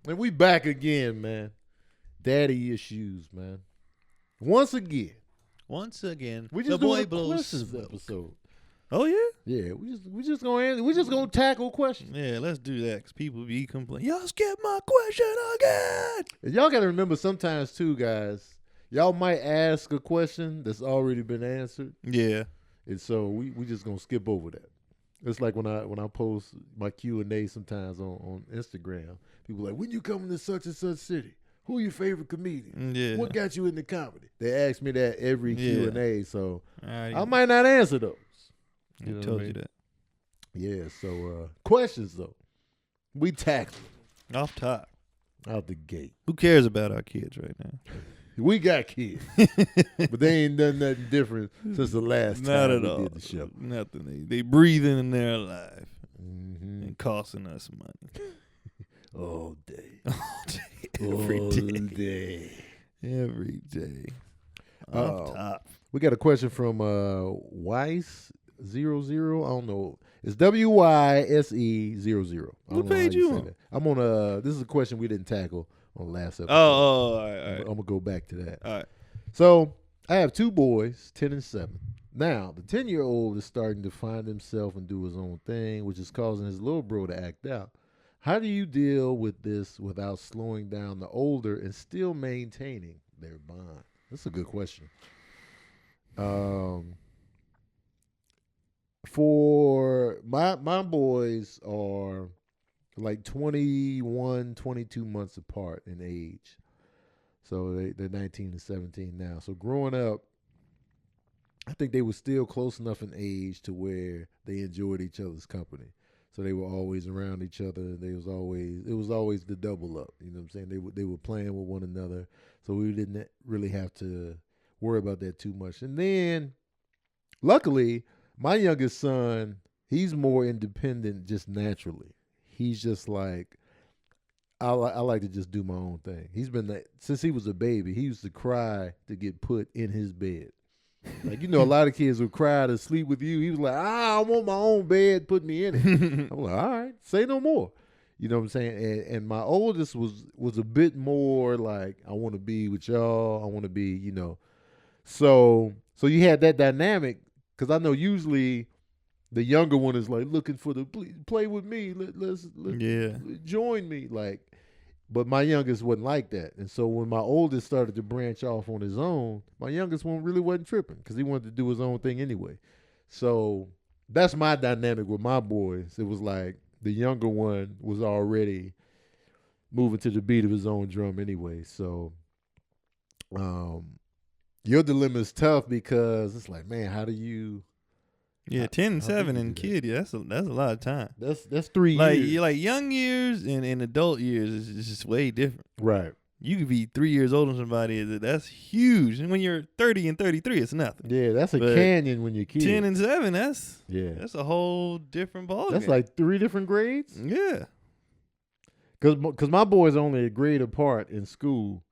And we back again, man. Daddy issues, man. Once again, we just doing a questions episode. Oh yeah, yeah. We just gonna tackle questions. Yeah, let's do that because people be complaining. Y'all skip my question again. And y'all gotta remember sometimes too, guys. Y'all might ask a question that's already been answered. Yeah, and so we just gonna skip over that. It's like when I post my Q&A sometimes on Instagram. People are like, when you coming to such and such city? Who are your favorite comedians? Yeah. What got you into comedy? They ask me that every Q&A, so I might might not answer those. I told you that. Yeah, so questions, though. We tackle Off top. out the gate. Who cares about our kids right now? We got kids, but they ain't done nothing different since the last Not time at we all. did the show. Nothing. They breathing in their life and costing us money. All day. Every day. Every day. Off top. We got a question from Weiss00. I don't know. It's WYSE00. Who paid you on? I'm on this is a question we didn't tackle on the last episode. All right. I'm going to go back to that. All right. So I have two boys, 10 and 7. Now, the 10-year-old is starting to find himself and do his own thing, which is causing his little bro to act out. How do you deal with this without slowing down the older and still maintaining their bond? That's a good question. For my boys are like 21, 22 months apart in age. So they're 19 and 17 now. So growing up, I think they were still close enough in age to where they enjoyed each other's company. So they were always around each other. It was always the double up. You know what I'm saying? They were playing with one another. So we didn't really have to worry about that too much. And then, luckily, my youngest son, he's more independent just naturally. He's just like, I like to just do my own thing. He's been that since he was a baby. He used to cry to get put in his bed. Like, a lot of kids would cry to sleep with you. He was like, I want my own bed, put me in it. I'm like, all right, say no more. You know what I'm saying? And my oldest was a bit more like, I want to be with y'all. I want to be, So you had that dynamic, because I know usually the younger one is like looking for the play with me. Let's join me. But my youngest wasn't like that. And so when my oldest started to branch off on his own, my youngest one really wasn't tripping because he wanted to do his own thing anyway. So that's my dynamic with my boys. It was like the younger one was already moving to the beat of his own drum anyway. So your dilemma is tough because it's like, man, how do you... Yeah, 10 and 7 and kid, that's a lot of time. That's 3 years. Like young years and adult years is just way different. Right. You could be 3 years older than somebody. That's huge. And when you're 30 and 33, it's nothing. Yeah, that's a canyon when you're kids. 10 and 7, that's a whole different ballgame. That's like 3 different grades? Yeah. Because my boys are only a grade apart in school.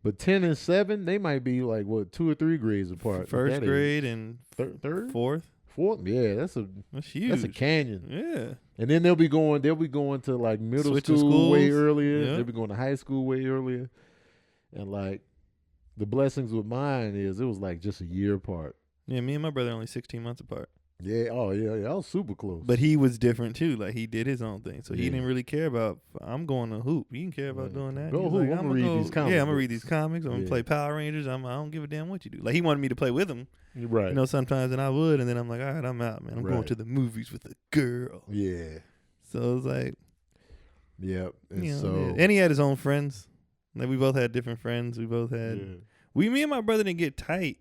But 10 and 7, they might be like, 2 or 3 grades apart. First grade and third? Fourth. Yeah, that's huge. That's a canyon. Yeah. And then they'll be going to like middle school way earlier. Yep. They'll be going to high school way earlier. And like the blessings with mine is it was like just a year apart. Yeah, me and my brother are only 16 months apart. Yeah, I was super close. But he was different too. Like he did his own thing. So he didn't really care about I'm going to hoop. He didn't care about doing that. Go hoop. I'm gonna read these comics. Yeah, I'm gonna read these comics. I'm gonna play Power Rangers. I don't give a damn what you do. Like he wanted me to play with him. Right. Sometimes and I would, and then I'm like, all right, I'm out, man. I'm going to the movies with a girl. Yeah. So it was like, yep. And and he had his own friends. Like we both had different friends. We both had me and my brother didn't get tight.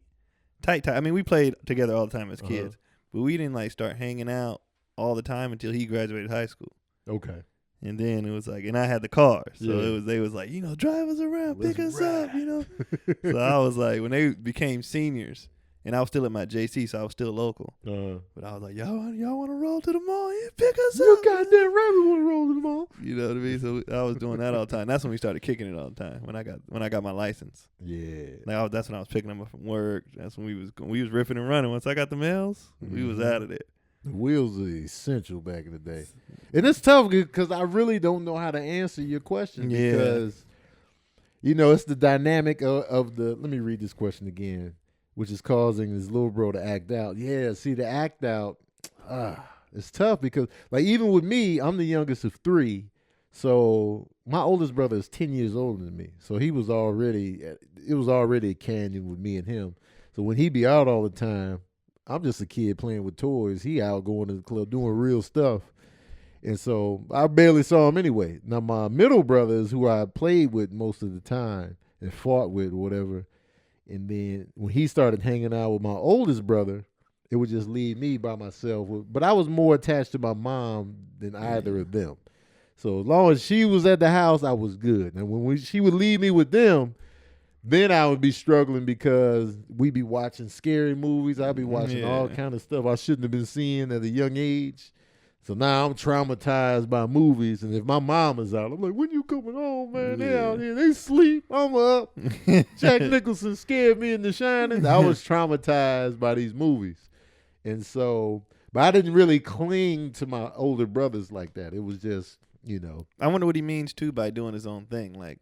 I mean, we played together all the time as kids, but we didn't like start hanging out all the time until he graduated high school. Okay. And then it was like, and I had the car, so they was like, drive us around, pick us up, So I was like, when they became seniors, and I was still at my JC, so I was still local. But I was like, y'all want to roll to the mall? Yeah, pick us up. You goddamn right, we want to roll to the mall. You know what I mean? So I was doing that all the time. That's when we started kicking it all the time. When I got my license. Yeah. That's when I was picking them up from work. That's when we was ripping and running. Once I got the mails, we was out of there. The wheels are essential back in the day. And it's tough because I really don't know how to answer your question because, it's the dynamic of the, let me read this question again, which is causing his little bro to act out. Yeah, see, the act out, it's tough because, like, even with me, I'm the youngest of 3. So my oldest brother is 10 years older than me. So it was already a canyon with me and him. So when he be out all the time, I'm just a kid playing with toys. He out going to the club doing real stuff. And so I barely saw him anyway. Now my middle brother is who I played with most of the time and fought with or whatever. And then when he started hanging out with my oldest brother, it would just leave me by myself. But I was more attached to my mom than either of them. So as long as she was at the house, I was good. And when she would leave me with them, then I would be struggling because we'd be watching scary movies. I'd be watching all kind of stuff I shouldn't have been seeing at a young age. So now I'm traumatized by movies. And if my mom is out, I'm like, when you coming home, man? They out here. They sleep. I'm up. Jack Nicholson scared me in The Shining. I was traumatized by these movies. And so, but I didn't really cling to my older brothers like that. It was just, I wonder what he means, too, by doing his own thing. Like,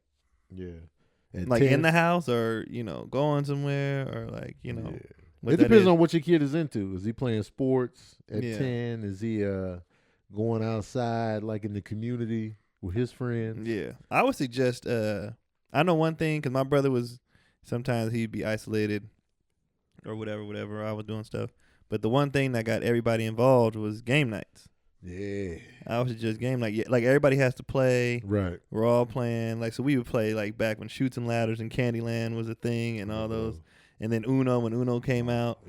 At like 10, in the house or, going somewhere or like, It depends on what your kid is into. Is he playing sports at 10? Is he going outside like in the community with his friends? Yeah. I would suggest, I know one thing because my brother sometimes he'd be isolated or whatever. I was doing stuff. But the one thing that got everybody involved was game nights. Yeah. I was just game night. Like everybody has to play. Right. We're all playing. Like, so we would play like back when Chutes and Ladders and Candyland was a thing and all those. And then Uno, when Uno came out.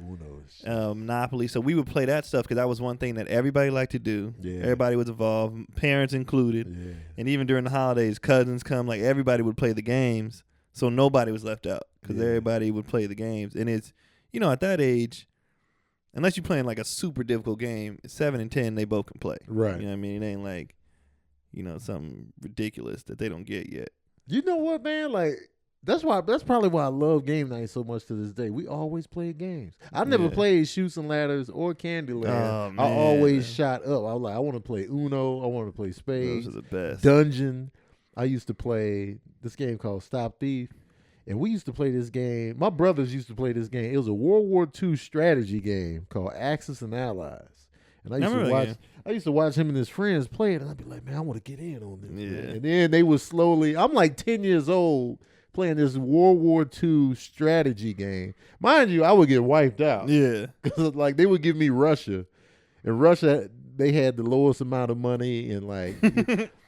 Monopoly. So we would play that stuff because that was one thing that everybody liked to do. Yeah. Everybody was involved, parents included. Yeah. And even during the holidays, cousins come. Like, everybody would play the games. So nobody was left out because everybody would play the games. And it's, at that age, unless you're playing like a super difficult game, 7 and 10, they both can play. Right. You know what I mean? It ain't like, something ridiculous that they don't get yet. You know what, man? Like, that's probably why I love game night so much to this day. We always played games. I never played Chutes and Ladders or Candyland. Oh, man. I always shot up. I was like, I want to play Uno. I want to play Spades. Those are the best. Dungeon. I used to play this game called Stop Thief. And we used to play this game. My brothers used to play this game. It was a World War II strategy game called Axis and Allies. And I used to watch him and his friends play it, and I'd be like, man, I want to get in on this. Yeah. And then they would slowly, I'm like 10 years old playing this World War II strategy game. Mind you, I would get wiped out. Yeah. Because like they would give me Russia. And Russia, they had the lowest amount of money, and like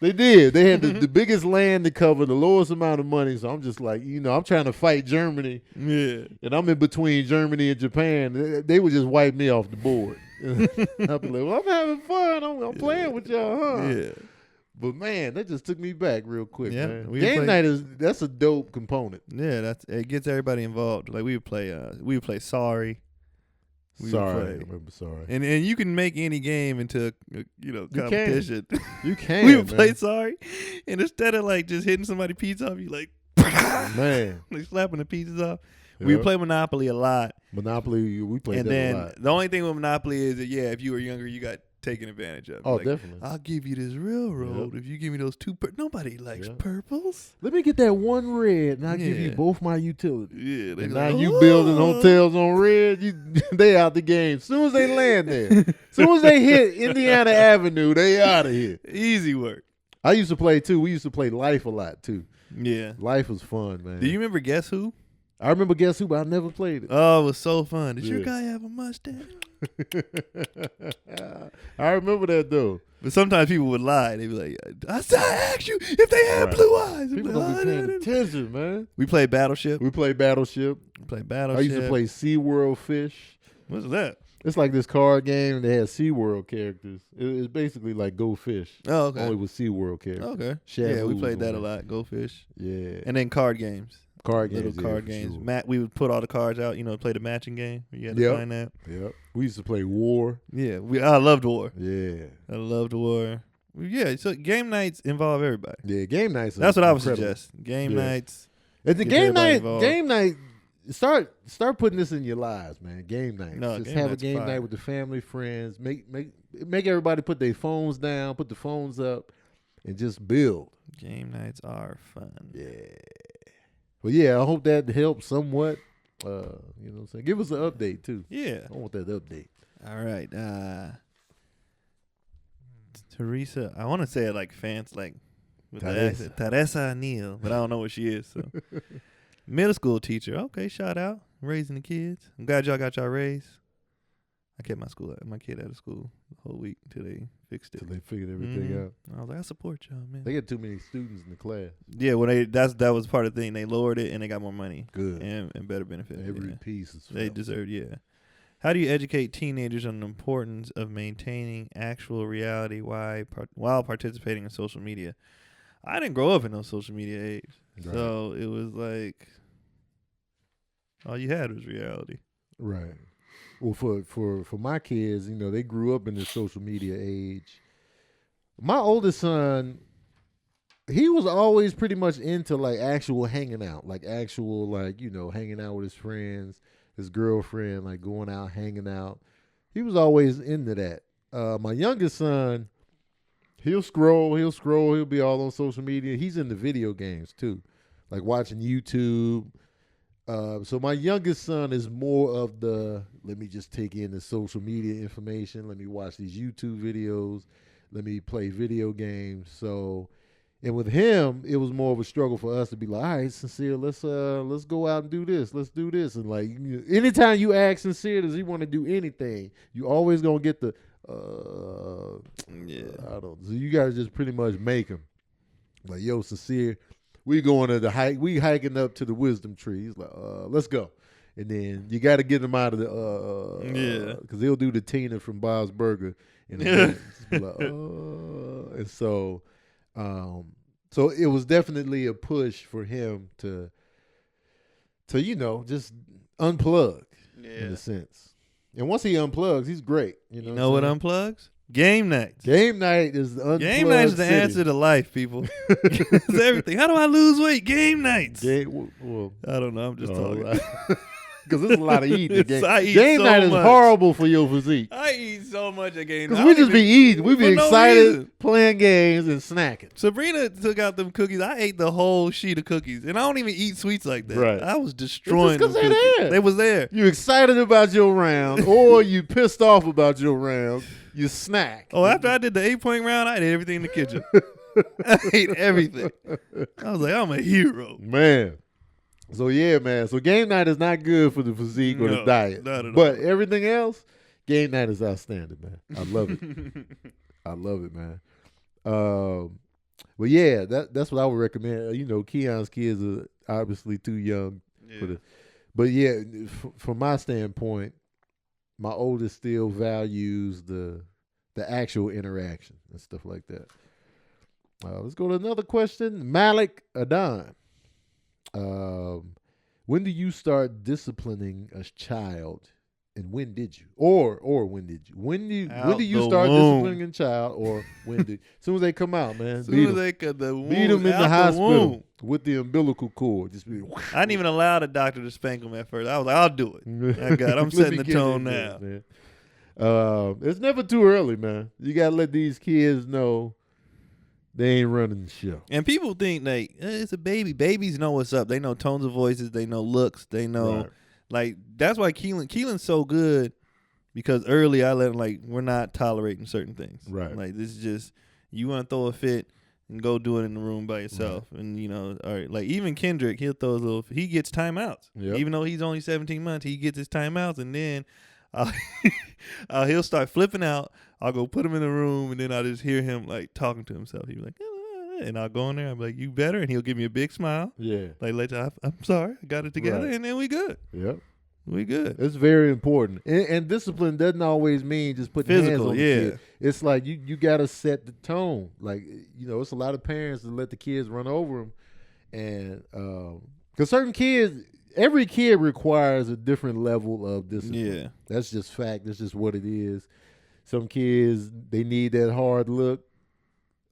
they did. They had the biggest land to cover, the lowest amount of money. So I'm just like, I'm trying to fight Germany. Yeah. And I'm in between Germany and Japan. They would just wipe me off the board. I'd be like, well, I'm having fun. I'm playing with y'all, huh? Yeah. But man, that just took me back real quick, man. Game night that's a dope component. Yeah, it gets everybody involved. Like we would play Sorry. I remember Sorry. And you can make any game into competition. You can. We would play Sorry, and instead of like just hitting somebody pizza off, you like man, like slapping the pizzas off. Yep. We would play Monopoly a lot. Monopoly, we played that a lot. The only thing with Monopoly is that if you were younger, you got taken advantage of. Oh, like, definitely. I'll give you this railroad if you give me those two. Nobody likes purples. Let me get that one red, and I'll give you both my utilities. Yeah, and now you building hotels on red. They out the game. As soon as they land there, as soon as they hit Indiana Avenue, they out of here. Easy work. I used to play too. We used to play Life a lot too. Yeah, Life was fun, man. Do you remember Guess Who? I remember Guess Who, but I never played it. Oh, it was so fun. Did your guy have a mustache? I remember that though. But sometimes people would lie. They'd be like, I asked you if they had blue eyes. People don't be paying attention, man. We played Battleship. I used to play SeaWorld Fish. What's that? It's like this card game. They had SeaWorld characters. It's basically like Go Fish. Oh, okay. Only with SeaWorld characters. Okay. Yeah, we played that a lot. Go Fish. Yeah. And then card games. Little card games. Sure. We would put all the cards out, play the matching game. You had to find that. Yep. We used to play War. Yeah. I loved War. Yeah. I loved War. Yeah, so game nights involve everybody. Yeah, game nights. That's what I would suggest. Game nights. At the game night start putting this in your lives, man. Game night. No, just game have a night's game fire. night with the family, friends. Make everybody put their phones down, put the phones up, and just build. Game nights are fun. Yeah. Well, yeah, I hope that helps somewhat. You know what I'm saying? Give us an update, too. Yeah. I want that update. All right. Teresa, I want to say it like fans, like with the accent. Teresa Neal, but I don't know what she is. So, middle school teacher. Okay, shout out. Raising the kids. I'm glad y'all got y'all raised. I kept my kid out of school the whole week until they fixed it. Till they figured everything out. I was like, I support y'all, man. They get too many students in the class. Yeah, well, that was part of the thing. They lowered it and they got more money. Good. And better benefits. Every piece is they deserve. Yeah. How do you educate teenagers on the importance of maintaining actual reality while participating in social media? I didn't grow up in no social media age, so it was like all you had was reality. Right. Well, for my kids, you know, they grew up in the social media age. My oldest son, he was always pretty much into like actual hanging out, like actual like, you know, hanging out with his friends, his girlfriend, like going out, hanging out. He was always into that. My youngest son, he'll scroll, he'll be all on social media. He's into video games too, like watching YouTube. So my youngest son is more of the, let me just take in the social media information. Let me watch these YouTube videos. Let me play video games. So, and with him, it was more of a struggle for us to be like, all right, Sincere, let's go out and do this. Let's do this. And like, anytime you ask Sincere, does he want to do anything? You always gonna get the, I don't. So you gotta just pretty much make him like, yo, Sincere. We going to the hike. We hiking up to the wisdom tree. He's like, let's go. And then you got to get him out of the, because he'll do the Tina from Bob's Burger. And and so it was definitely a push for him to you know, just unplug in a sense. And once he unplugs, he's great. You know what unplugs? Game nights. Game night is the unplugged Game night is the answer to life, people. It's everything. How do I lose weight? Game nights. Well, I don't know. I'm just talking. Because there's a lot of eating. Game night is horrible for your physique. I eat so much at game night. Because we just be eating. We be excited, playing games, and snacking. Sabrina took out them cookies. I ate the whole sheet of cookies. And I don't even eat sweets like that. Right. I was destroying them because cookies. They was there. You excited about your round, or you pissed off about your round. You snack. Oh, after I did the 8-point round, I ate everything in the kitchen. I ate everything. I was like, I'm a hero. Man. So, yeah, man. So, game night is not good for the physique or the diet. Not at all. But everything else, game night is outstanding, man. I love it. I love it, man. But, yeah, that's what I would recommend. You know, Keon's kids are obviously too young for the. But, yeah, from my standpoint, my oldest still values the actual interaction and stuff like that. Let's go to another question. Malik Adan. When do you start disciplining a child, and when did you? Or when did you? When do you start disciplining a child, or when did? As soon as they come out, man. Beat them in the hospital with the umbilical cord. Just be. I didn't even allow the doctor to spank him at first. I was like, I'll do it. I'm setting the tone now. Man. It's never too early, man. You gotta let these kids know they ain't running the show. And people think like it's a baby. Babies know what's up. They know tones of voices. They know looks. They know like that's why Keelan's so good because early I let him like we're not tolerating certain things. Right. Like this is just you want to throw a fit and go do it in the room by yourself. Right. And you know, all right. Like even Kendrick, he gets timeouts. Yep. Even though he's only 17 months, he gets his timeouts, and then he'll start flipping out. I'll go put him in the room, and then I'll just hear him like talking to himself. He'll be like, and I'll go in there. I'm like, you better, and he'll give me a big smile. Yeah, like later, I'm sorry, I got it together, and then we good. Yep, we good. It's very important, and discipline doesn't always mean just putting hands on the kid. It's like you got to set the tone. Like it's a lot of parents that let the kids run over them, and because certain kids. Every kid requires a different level of discipline. Yeah. That's just fact. That's just what it is. Some kids, they need that hard look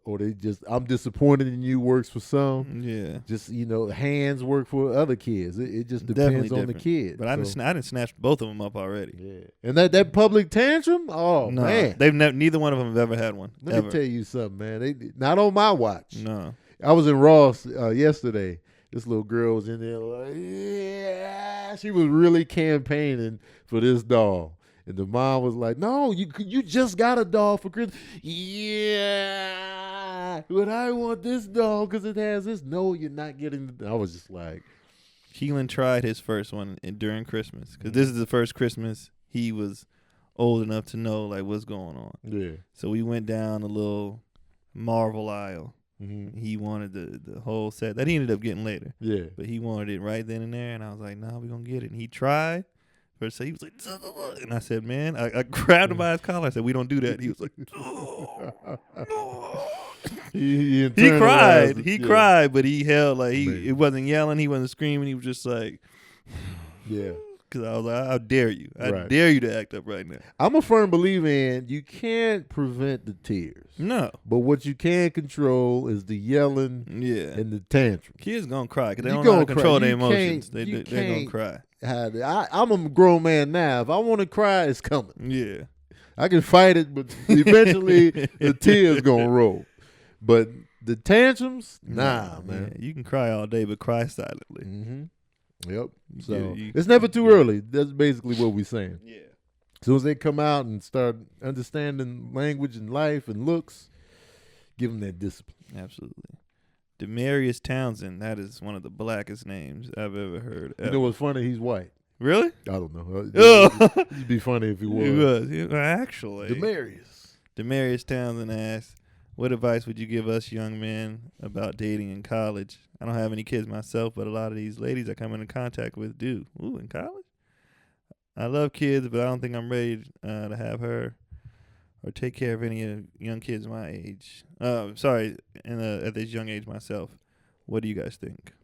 or they just I'm disappointed in you works for some. Yeah. Just hands work for other kids. It just depends on the kid. But I didn't snatch both of them up already. Yeah. And that public tantrum. Oh no, man, neither one of them have ever had one. Let me tell you something, man. They not on my watch. No. I was in Ross yesterday. This little girl was in there like, yeah. She was really campaigning for this doll. And the mom was like, no, you just got a doll for Christmas. Yeah. But I want this doll because it has this. No, you're not getting I was just like. Keelan tried his first one during Christmas because this is the first Christmas he was old enough to know like what's going on. Yeah. So we went down a little Marvel aisle. Mm-hmm. He wanted the whole set that he ended up getting later. Yeah. But he wanted it right then and there, and I was like, "Nah, we're gonna get it." And he tried. First, he was like, and I said, "Man," I grabbed him by his collar. I said, "We don't do that." He was like, he cried. He cried, but he held like it wasn't yelling. He wasn't screaming. He was just like, yeah. Because I was like, "I dare you! I dare you to act up right now." I'm a firm believer in you can't prevent the tears. No, but what you can control is the yelling, and the tantrum. Kids gonna cry because they don't know how to control their emotions. They're gonna cry. I'm a grown man now. If I want to cry, it's coming. Yeah, I can fight it, but eventually the tears gonna roll. But the tantrums, nah, man. Yeah, you can cry all day, but cry silently. Mm-hmm. Yep. So it's never too early. That's basically what we're saying. Yeah. As soon as they come out and start understanding language and life and looks, give them that discipline. Absolutely. Demarius Townsend, that is one of the blackest names I've ever heard. You know what's funny? He's white. Really? I don't know. It'd be funny if he was. He was. Actually. Demarius Townsend asked, what advice would you give us young men about dating in college? I don't have any kids myself, but a lot of these ladies I come into contact with do. Ooh, in college? I love kids, but I don't think I'm ready to have her or take care of any young kids my age. At this young age myself. What do you guys think?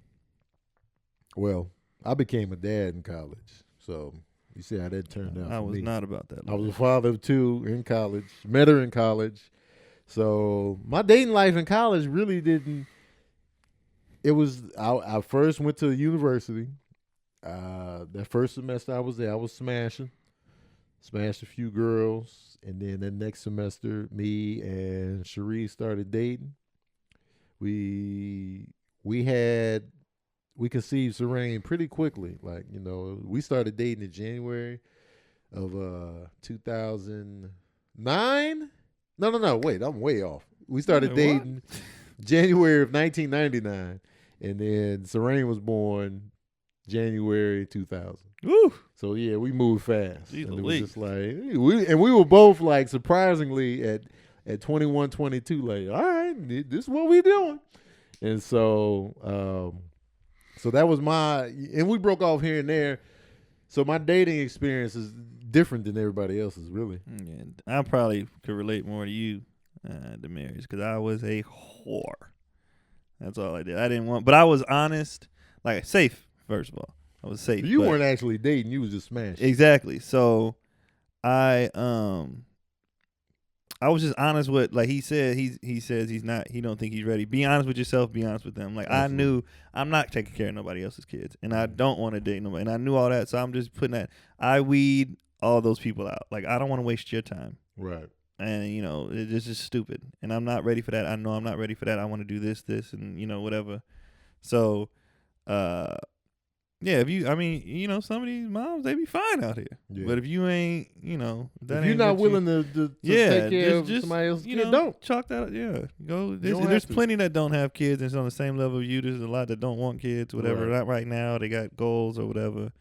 Well, I became a dad in college, so you see how that turned out. I was not about that. I was a father of two in college, met her in college. So my dating life in college really didn't. It was I first went to university. That first semester I was there, I was smashed a few girls, and then the next semester, me and Cherie started dating. We conceived Serene pretty quickly. Like, we started dating in January of 2009. No, wait, I'm way off. We started dating January of 1999, and then Serene was born January 2000. Woo! So yeah, we moved fast. Jeez, and it was just like we were both like surprisingly at 21, 22, like, all right, this is what we doing. And so that was and we broke off here and there. So my dating experience is different than everybody else's, really. Yeah, I probably could relate more to you, Demarius, because I was a whore. That's all I did. I didn't want, but I was honest, like safe. First of all, I was safe. You weren't actually dating; you was just smashing. Exactly. So, I was just honest with, like he said, he says he's not. He don't think he's ready. Be honest with yourself. Be honest with them. Like Absolutely. I knew I'm not taking care of nobody else's kids, and I don't want to date nobody. And I knew all that, so I'm just putting that. I weed all those people out. Like I don't want to waste your time. Right. And it's just stupid. And I'm not ready for that. I know I'm not ready for that. I want to do this, and whatever. So, yeah, some of these moms, they be fine out here. Yeah. But if you ain't, if you're not willing to take care of somebody else's kid, don't. Chalk that up, yeah. Go. There's plenty that don't have kids and it's on the same level as you. There's a lot that don't want kids, whatever. Right. Not right now. They got goals or whatever.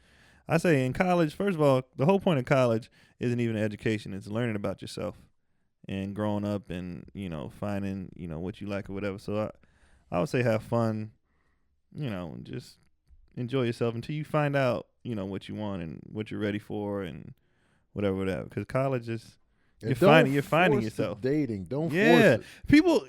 I say in college, first of all, the whole point of college isn't even education. It's learning about yourself and growing up and, finding, what you like or whatever. So I would say have fun, and just enjoy yourself until you find out, what you want and what you're ready for and whatever. Because college is you're finding yourself. Dating, don't force it. People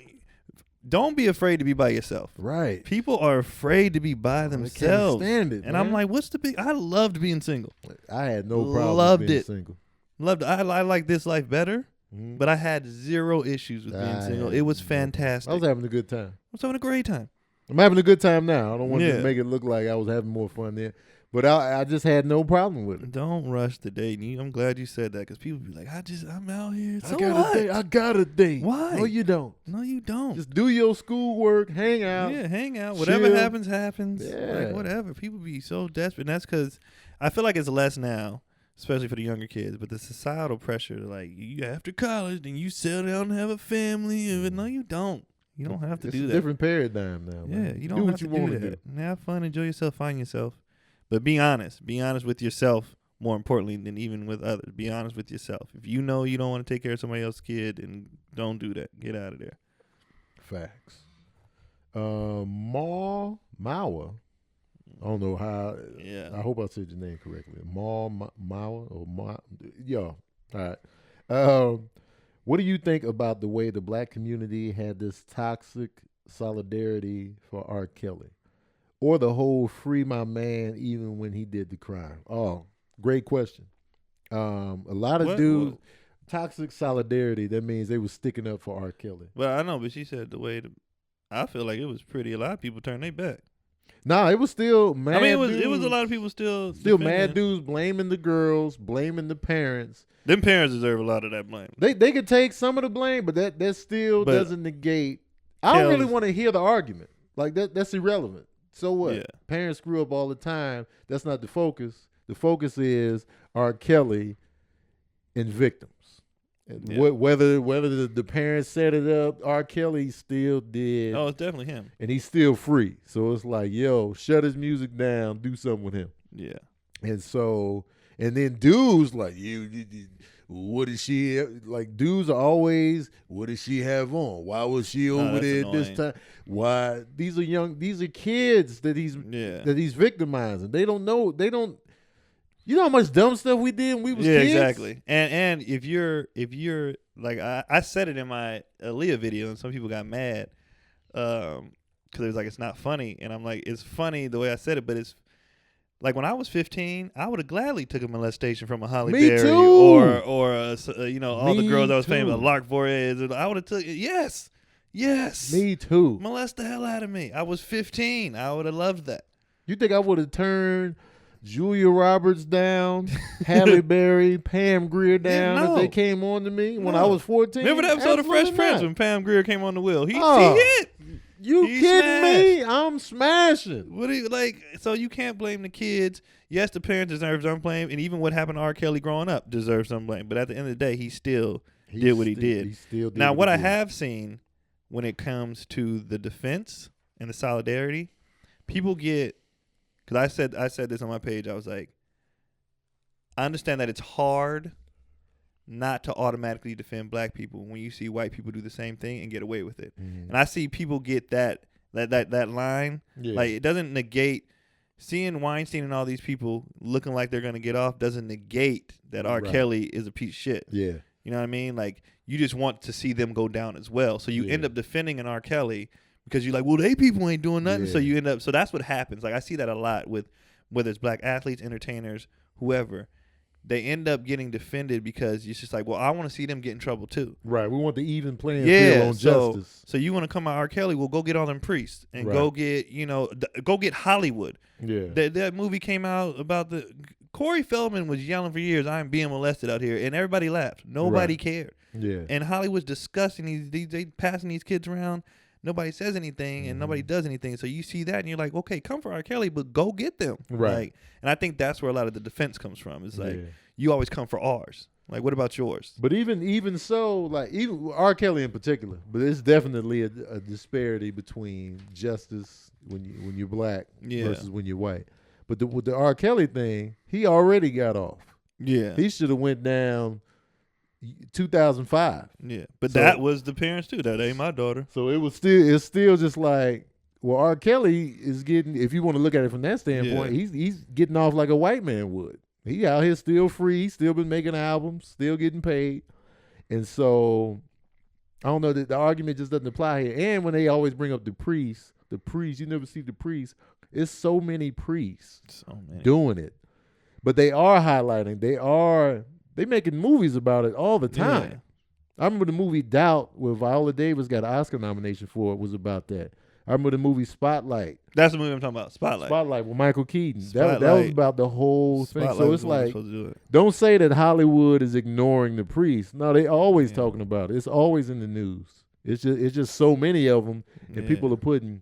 don't be afraid to be by yourself. Right. People are afraid to be by themselves. I can't stand it. And man. I'm like, what's the big? I loved being single. I had no problem being single. Loved. I like this life better. but I had zero issues with being single. It was fantastic. I was having a good time. I was having a great time. I'm having a good time now. I don't want to make it look like I was having more fun there. But I just had no problem with it. Don't rush the dating. I'm glad you said that because people be like, I'm out here. So I got a date. Why? No, you don't. No, you don't. Just do your schoolwork, hang out. Yeah, hang out. Whatever happens, happens. Yeah. Like, whatever. People be so desperate. And that's because I feel like it's less now, especially for the younger kids. But the societal pressure, like, you after college, then you settle down and have a family. No, you don't. You don't have to do that. It's a different paradigm now. Yeah, man. you don't have to do that. Have fun, enjoy yourself, find yourself. But be honest. Be honest with yourself more importantly than even with others. Be honest with yourself. If you know you don't want to take care of somebody else's kid, and don't do that. Get out of there. Facts. Mawa. I don't know how. Yeah. I hope I said your name correctly. Mawa or Ma. Yeah. All right. What do you think about the way the black community had this toxic solidarity for R. Kelly? Or the whole free my man even when he did the crime? Oh, great question. A lot of dudes, toxic solidarity, that means they was sticking up for R. Kelly. Well, I know, but she said I feel like it was pretty. A lot of people turned their back. Nah, it was still mad. I mean, it was a lot of people still mad dudes blaming the girls, blaming the parents. Them parents deserve a lot of that blame. They could take some of the blame, but that still doesn't negate. I don't really want to hear the argument. Like that's irrelevant. So what? Yeah. Parents screw up all the time. That's not the focus. The focus is R. Kelly and victims. Yeah. Whether the parents set it up, R. Kelly still did. Oh, it's definitely him. And he's still free. So it's like, yo, shut his music down, do something with him. Yeah. And then dudes like, what is she, like dudes are always, what does she have on? Why was she over there at this time? Why? These are kids that he's victimizing. They don't know, you know how much dumb stuff we did when we was kids? Yeah, exactly. And if you're like, I said it in my Aaliyah video, and some people got mad because it was like, it's not funny. And I'm like, it's funny the way I said it, but it's like when I was 15, I would have gladly took a molestation from a Holly Berry or all the girls I was famous, Lark Voorhees. I would have took it. Yes. Me too. Molest the hell out of me. I was 15. I would have loved that. You think I would have turned Julia Roberts down, Halle Berry, Pam Grier down if they came on to me when I was 14? Remember the episode of Fresh Prince when Pam Grier came on the wheel? He hit. You kidding me? I'm smashing. What do you like? So you can't blame the kids. Yes, the parents deserve some blame, and even what happened to R. Kelly growing up deserves some blame. But at the end of the day, he still did what he did. He still did. Now, what I have seen when it comes to the defense and the solidarity, people get, because I said this on my page. I was like, I understand that it's hard not to automatically defend black people when you see white people do the same thing and get away with it. Mm-hmm. And I see people get that line. Yeah. Like, it doesn't negate seeing Weinstein and all these people looking like they're going to get off doesn't negate that R. Kelly is a piece of shit. Yeah. You know what I mean? Like, you just want to see them go down as well. So you end up defending an R. Kelly because you're like, well, they people ain't doing nothing. So you end up, so that's what happens. Like, I see that a lot with whether it's black athletes, entertainers, whoever. They end up getting defended because it's just like, well, I want to see them get in trouble too. Right. We want the even playing field on justice. So you want to come at R. Kelly? Well, go get all them priests and go get, go get Hollywood. Yeah. That movie came out about Corey Feldman was yelling for years, I'm being molested out here, and everybody laughed. Nobody cared. Yeah. And Hollywood's discussing they passing these kids around. Nobody says anything and nobody does anything. So you see that and you're like, okay, come for R. Kelly, but go get them. Right. Like, and I think that's where a lot of the defense comes from. It's like, you always come for ours. Like, what about yours? But even so, like, even R. Kelly in particular, but it's definitely a disparity between justice when you're black versus when you're white. But with the R. Kelly thing, he already got off. Yeah. He should have went down 2005. Yeah, but that was the parents too. That ain't my daughter. So it's still just like, well, R. Kelly is getting, if you want to look at it from that standpoint, he's getting off like a white man would. He out here still free, still been making albums, still getting paid. And so I don't know, the argument just doesn't apply here. And when they always bring up the priests, you never see the priests. It's so many priests doing it. But they are highlighting, they making movies about it all the time. I remember the movie Doubt, where Viola Davis got an Oscar nomination for it, was about that. I remember the movie Spotlight. That's the movie I'm talking about. Spotlight with Michael Keaton. Spotlight. That was about the whole thing. So it's like, don't say that Hollywood is ignoring the priest. No, they always talking about it. It's always in the news. It's just so many of them, and people are putting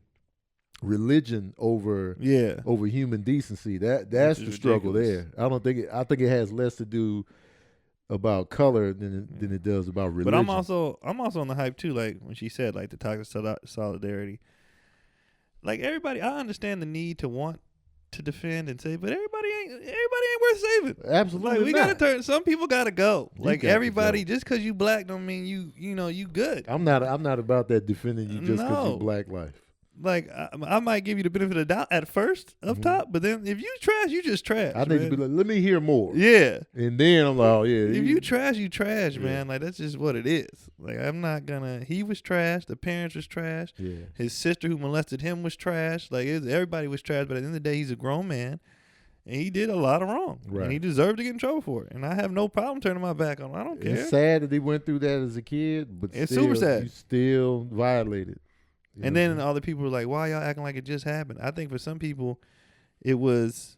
religion over human decency. That's the struggle there. I think it has less to do about color than it does about religion. But I'm also on the hype too. Like when she said like the toxic solidarity. Like everybody, I understand the need to want to defend and save, but everybody ain't worth saving. Absolutely, like we not. gotta turn. Some people gotta go. Like everybody, just because you black don't mean you good. I'm not about that defending you just because you black life. Like I might give you the benefit of the doubt at first up top, but then if you trash, you just trash. I need to be like, let me hear more. Yeah, and then I'm like, oh yeah. If you trash, man. Like that's just what it is. Like I'm not gonna. He was trash. The parents was trash. Yeah. His sister who molested him was trash. Like everybody was trash. But at the end of the day, he's a grown man, and he did a lot of wrong. Right. And he deserved to get in trouble for it. And I have no problem turning my back on him. I don't care. It's sad that he went through that as a kid, but it's super sad. You still violated. And then all the people were like, why y'all acting like it just happened? I think for some people, it was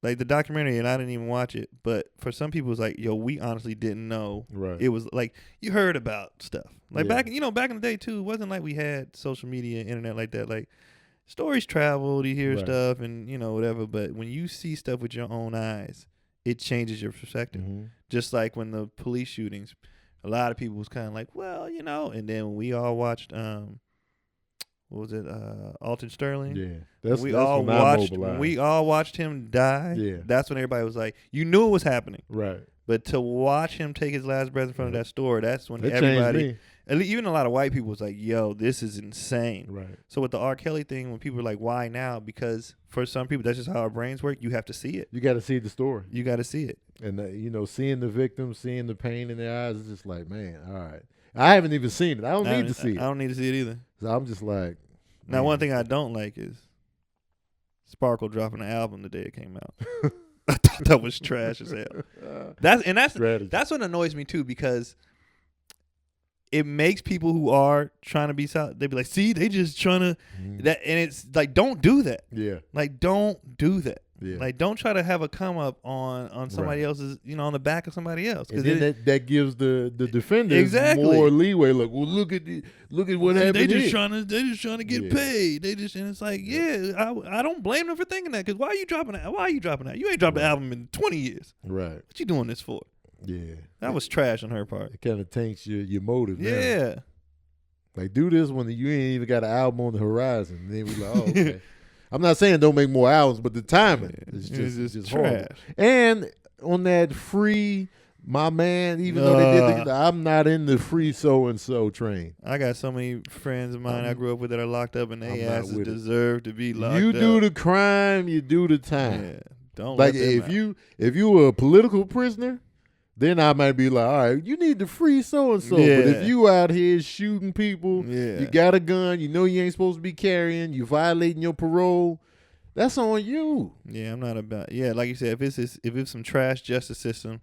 like the documentary, and I didn't even watch it. But for some people, it was like, yo, we honestly didn't know. Right. It was like you heard about stuff. Like back in the day, too, it wasn't like we had social media, internet like that. Like stories traveled, you hear stuff and, whatever. But when you see stuff with your own eyes, it changes your perspective. Mm-hmm. Just like when the police shootings, a lot of people was kind of like, well, and then when we all watched what was it? Alton Sterling. Yeah, we all watched him die. Yeah, that's when everybody was like, you knew it was happening, right? But to watch him take his last breath in front of that store, that's when everybody, even a lot of white people, was like, yo, this is insane. Right. So with the R. Kelly thing, when people are like, why now? Because for some people, that's just how our brains work. You have to see it. You got to see the story. You got to see it. And seeing the victim, seeing the pain in their eyes, it's just like, man, all right. I haven't even seen it. I don't need to see it. I don't need to see it either. So I'm just like. Now, one thing I don't like is Sparkle dropping an album the day it came out. I thought that was trash as hell. That's what annoys me too, because it makes people who are trying to be solid, they be like, see, they just trying to that, and it's like, don't do that. Yeah. Like, don't do that. Yeah. Like, don't try to have a come up on somebody else's, on the back of somebody else. Because then that gives the defenders more leeway. Like, well, look at what happened. They just trying to get paid. And it's like, I don't blame them for thinking that. Because why are you dropping that? You ain't dropped an album in 20 years. Right. What you doing this for? Yeah. That was trash on her part. It kind of taints your motive. Yeah. Now. Like, do this when you ain't even got an album on the horizon. And then we like, oh, okay. I'm not saying don't make more albums, but the timing is just trash. Horrible. And on that free, my man, even though they did I'm not in the free so-and-so train. I got so many friends of mine I grew up with that are locked up, and they asses deserve to be locked up. You do the crime, you do the time. Yeah. Don't like let them if you were a political prisoner, then I might be like, all right, you need to free so-and-so. Yeah. But if you out here shooting people, yeah. you got a gun, you know you ain't supposed to be carrying, you violating your parole, that's on you. Yeah, I'm not about. Yeah, like you said, if it's some trash justice system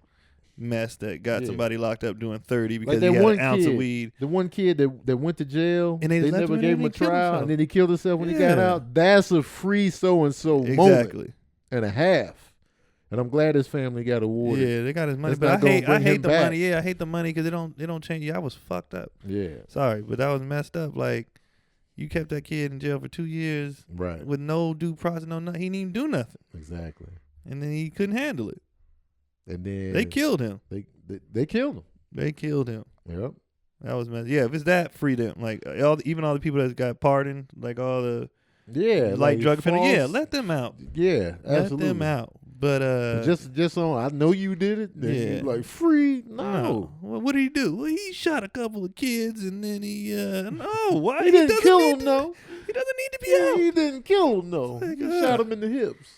mess that got somebody locked up doing 30 because he had an ounce of weed. The one kid that went to jail, and they never gave him a trial, and then he killed himself when he got out. That's a free so-and-so moment and a half. And I'm glad his family got awarded. Yeah, they got his money, but I hate the money. Yeah, I hate the money because they don't change you. I was fucked up. Yeah, sorry, but that was messed up. Like, you kept that kid in jail for 2 years, right? With no due process, no nothing. He didn't even do nothing. Exactly. And then he couldn't handle it. And then they killed him. They killed him. They killed him. Yep. That was messed. Yeah, if it's that, free them. Like even all the people that got pardoned, like all the like drug offenders. Yeah, let them out. Yeah, absolutely. Let them out. But just on, I know you did it. Then you like free. No. Well, what did he do? Well, he shot a couple of kids, and then he no. Why he didn't kill him? No, he doesn't need to be out. He didn't kill him. No, he shot him in the hips.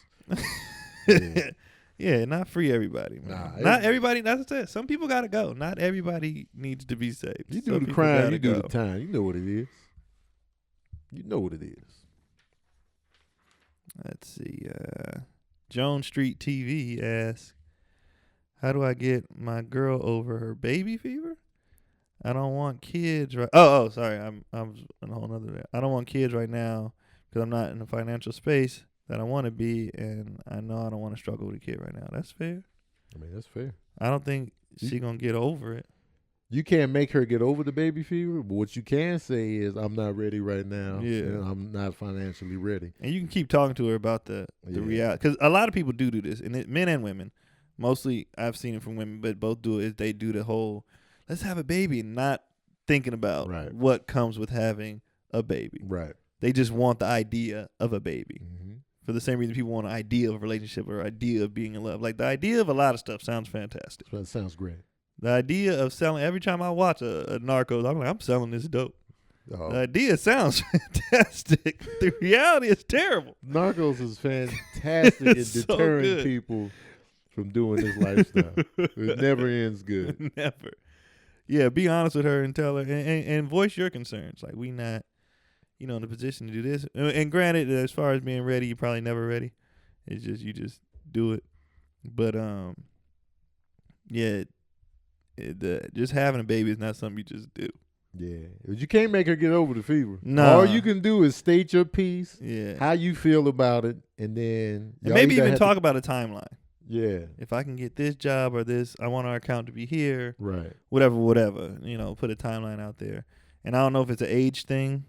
Yeah, not free everybody. Man. Not everybody. That's it. Some people gotta go. Not everybody needs to be saved. You do the crime, you do the time. You know what it is. You know what it is. Let's see. Jones Street TV asks, how do I get my girl over her baby fever? I don't want kids right. Oh, sorry. I'm on a whole nother. I don't want kids right now because I'm not in the financial space that I want to be, and I know I don't want to struggle with a kid right now. That's fair. I mean, that's fair. I don't think she gonna get over it. You can't make her get over the baby fever, but what you can say is, I'm not ready right now. Yeah. And I'm not financially ready. And you can keep talking to her about the reality, because a lot of people do this, and men and women. Mostly, I've seen it from women, but both do it. Is they do the whole, let's have a baby, and not thinking about what comes with having a baby. Right. They just want the idea of a baby. Mm-hmm. For the same reason people want an idea of a relationship or idea of being in love. Like, the idea of a lot of stuff sounds fantastic. That sounds great. The idea of selling, every time I watch a Narcos, I'm like, I'm selling this dope. The idea sounds fantastic. The reality is terrible. Narcos is fantastic at deterring people from doing this lifestyle. It never ends good. Never. Yeah, be honest with her and tell her and voice your concerns. Like, we not, in the position to do this. And granted, as far as being ready, you're probably never ready. It's just, you just do it. But, just having a baby is not something you just do. Yeah. You can't make her get over the fever. No. All you can do is state your piece, Yeah. how you feel about it, and then And maybe even talk about a timeline. Yeah. If I can get this job or this, I want our account to be here. Right. Whatever. Put a timeline out there. And I don't know if it's an age thing.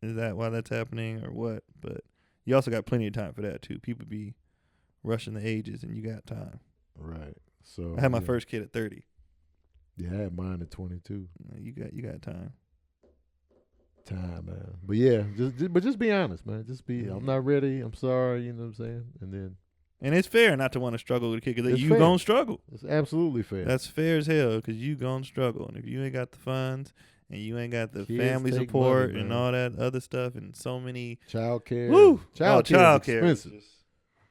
Is that why that's happening or what? But you also got plenty of time for that too. People be rushing the ages, and you got time. Right. So I had my first kid at 30. Yeah, I had mine at 22. You got time. Time, man. But yeah, just be honest, man. Just be. I'm not ready. I'm sorry. You know what I'm saying? And it's fair not to want to struggle with a kid, because you fair. gonna struggle. It's absolutely fair. That's fair as hell, because you gonna struggle, and if you ain't got the funds and you ain't got the Kids family take support money, and man. all that other stuff, and so many Child care. Woo! Child care is care. expensive.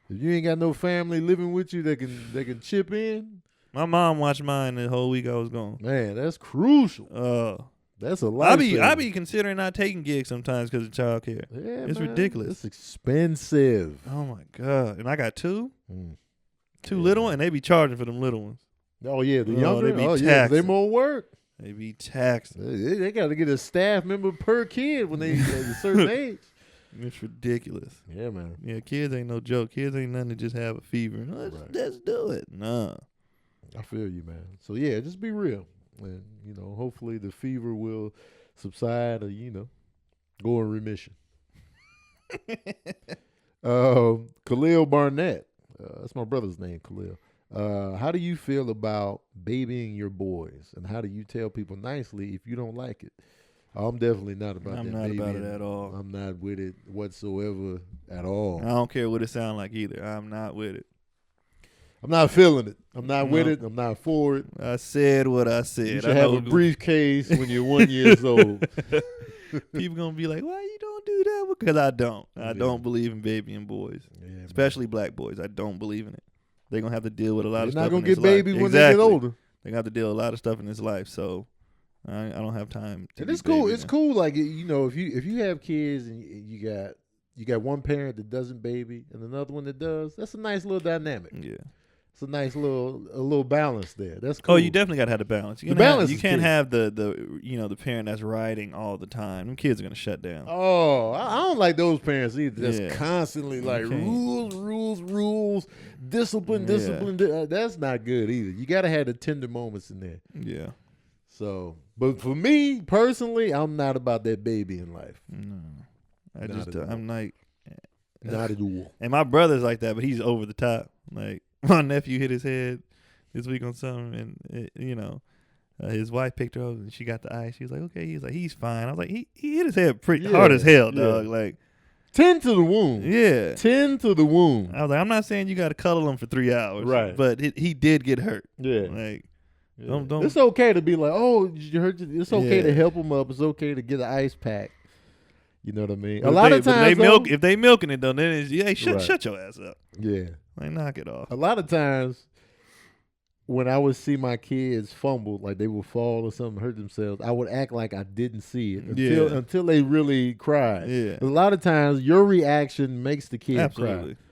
If you ain't got no family living with you that can chip in, My mom watched mine the whole week I was gone. man, that's crucial. That's a lot. I be considering not taking gigs sometimes because of child care. Yeah, It's man, ridiculous. It's expensive. Oh my God. And I got two Yeah. little ones, and they be charging for them little ones. Oh yeah, the Oh, younger. they be Yeah, they taxing. more work. They be taxed. They got to get a staff member per kid when they at a certain age. It's ridiculous. Yeah, man. Yeah, kids ain't no joke. Kids ain't nothing to just have a fever. Let's do it. Nah. I feel you, man. So yeah, just be real, and hopefully the fever will subside, or go in remission. Khalil Barnett, that's my brother's name, Khalil. How do you feel about babying your boys, and how do you tell people nicely if you don't like it? I'm definitely not about that. I'm not about it at all. I'm not with it whatsoever at all. I don't care what it sound like either. I'm not with it. I'm not feeling it. I'm not with it. I'm not for it. I said what I said. You should have a briefcase when you're 1 year old. People gonna be like, "Why you don't do that?" Because I don't. I don't believe in babying boys, especially black boys. I don't believe in it. They're gonna have to deal with a lot of stuff. They're not in gonna get babies when they get older. They're gonna have to deal with a lot of stuff in this life. So I don't have time. And it's cool. It's cool. Like if you have kids and you got one parent that doesn't baby and another one that does, that's a nice little dynamic. Yeah. It's a nice little balance there. That's cool. Oh, you definitely gotta have the balance. You can't have the parent that's riding all the time. Them kids are gonna shut down. Oh, I don't like those parents either. That's constantly like rules, discipline. That's not good either. You gotta have the tender moments in there. Yeah. So, but for me personally, I'm not about that baby in life. No, I'm like, not at all. And my brother's like that, but he's over the top. Like, my nephew hit his head this week on something, and his wife picked her up and she got the ice. She was like, okay. He's like, he's fine. I was like, he hit his head pretty hard as hell, dog. Like, tend to the wound. Yeah, tend to the wound. I was like, I'm not saying you got to cuddle him for 3 hours, right? But he did get hurt. Yeah, like. Yeah. Don't. It's okay to be like, oh, you hurt. It's okay to help them up. It's okay to get an ice pack. You know what I mean? A lot of times, if they milking it, though, then it's shut your ass up. Yeah, like knock it off. A lot of times, when I would see my kids fumble, like they would fall or something, hurt themselves, I would act like I didn't see it until they really cried. Yeah. A lot of times, your reaction makes the kid Absolutely. cry.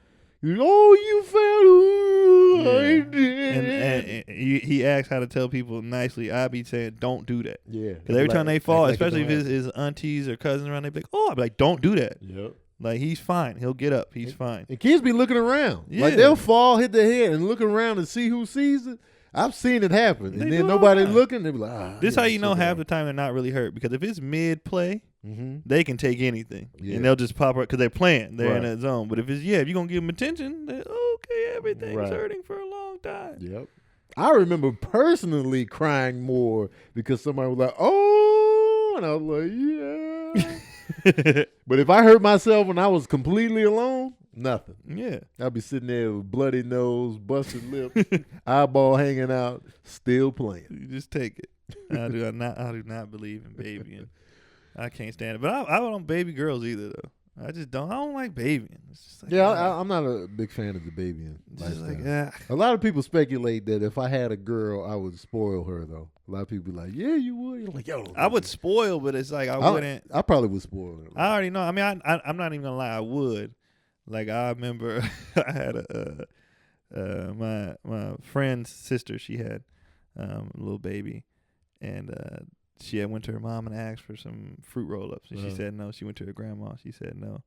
You fell. And he asks how to tell people nicely. I be saying, don't do that. Yeah. Because every time they fall, especially if his aunties or cousins around, they be like, oh, I be like, don't do that. Yep. Like, he's fine. He'll get up. He's fine. And kids be looking around. Yeah. Like, they'll fall, hit their head, and look around and see who sees it. I've seen it happen. And then nobody looking, they be like, this how you know half the time they're not really hurt. Because if it's mid-play, they can take anything. Yeah. And they'll just pop up because they're playing. They're in that zone. But if if you're going to give them attention, then okay, everything's hurting for a long time. Yep. I remember personally crying more because somebody was like, oh, and I was like, yeah. But if I hurt myself when I was completely alone, nothing. Yeah. I'd be sitting there with bloody nose, busted lips, eyeball hanging out, still playing. You just take it. I do not believe in babying. I can't stand it. But I don't baby girls either, though. I just don't. I don't like babying. It's just like, I'm not a big fan of the babying lifestyle. A lot of people speculate that if I had a girl, I would spoil her, though. A lot of people be like, yeah, you would. You're like, yo. I would spoil, but it's like I wouldn't. I probably would spoil her. I already know. I mean, I'm not even going to lie. I would. Like, I remember I had my friend's sister, she had a little baby, and she had went to her mom and asked for some fruit roll-ups, and she said no. She went to her grandma. She said no.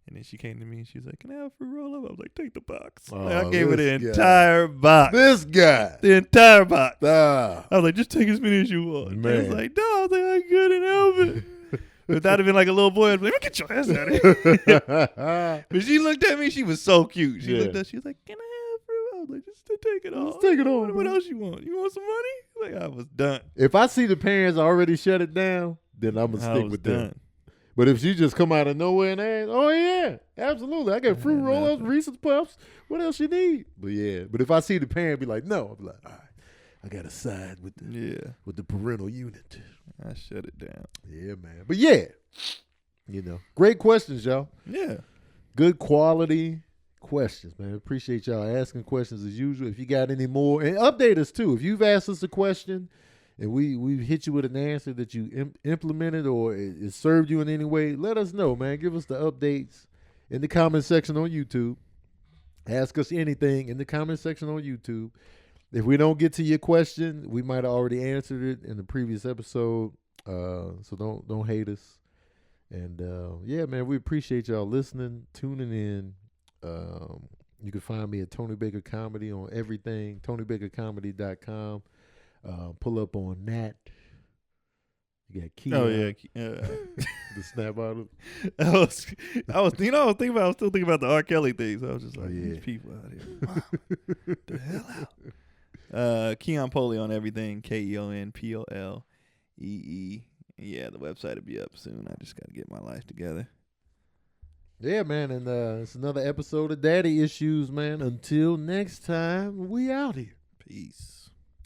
And then she came to me, and she was like, can I have a fruit roll-up? I was like, take the box. Like, I gave her the entire box. This guy. The entire box. I was like, just take as many as you want. Man. I was like, no. I was like, I couldn't help it. If that had been like a little boy, I'd be like, get your ass out of here. But she looked at me. She was so cute. She looked at. She was like, "Can I have fruit?" I was like, "Just take it off. Just take it off. What else you want? You want some money?" Like, I was done. If I see the parents already shut it down, then I'm gonna stick with them. But if she just come out of nowhere and ask, "Oh yeah, absolutely, I got fruit roll-ups, Reese's Puffs. What else you need?" But if I see the parent be like, "No," I'll be like, "All right, I got to side with the parental unit." I shut it down. Yeah, man. But yeah, great questions, y'all. Yeah. Good quality questions, man. Appreciate y'all asking questions as usual. If you got any more, and update us too. If you've asked us a question and we've hit you with an answer that you implemented or it served you in any way, let us know, man. Give us the updates in the comment section on YouTube. Ask us anything in the comment section on YouTube. If we don't get to your question, we might have already answered it in the previous episode. So don't hate us. And yeah, man, we appreciate y'all listening, tuning in. You can find me at Tony Baker Comedy on everything, TonyBakerComedy.com. Pull up on Nat. You got Key. Oh yeah, the snap out of. I was still thinking about the R. Kelly thing. So I was just like, these people out here, wow, the hell out. Keon Poley on everything, KeonPolee. Yeah, the website will be up soon. I just got to get my life together. Yeah, man, and it's another episode of Daddy Issues, man. Until next time, we out here. Peace.